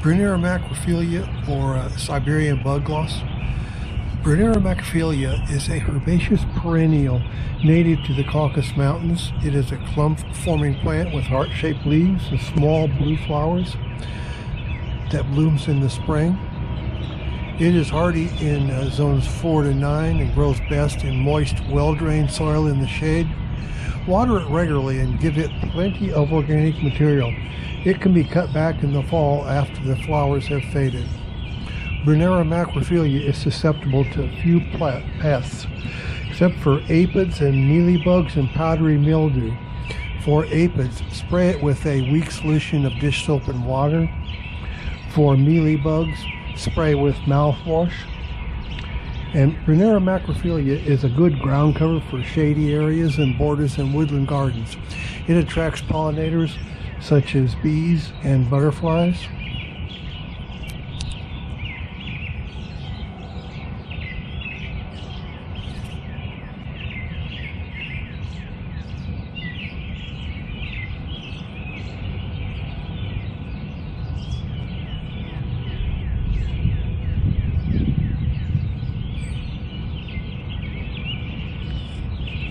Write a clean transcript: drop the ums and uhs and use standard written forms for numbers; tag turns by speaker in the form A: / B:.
A: Brunnera Macrophylla, or Siberian Bugloss. Brunnera Macrophylla is a herbaceous perennial native to the Caucasus Mountains. It is a clump-forming plant with heart-shaped leaves and small blue flowers that blooms in the spring. It is hardy in zones 4 to 9 and grows best in moist, well-drained soil in the shade. Water it regularly and give it plenty of organic material. It can be cut back in the fall after the flowers have faded. Brunnera Macrophylla is susceptible to a few pests, except for aphids and mealybugs and powdery mildew. For aphids, spray it with a weak solution of dish soap and water. For mealybugs, spray with mouthwash. And Brunnera Macrophylla is a good ground cover for shady areas and borders and woodland gardens. It attracts pollinators such as bees and butterflies.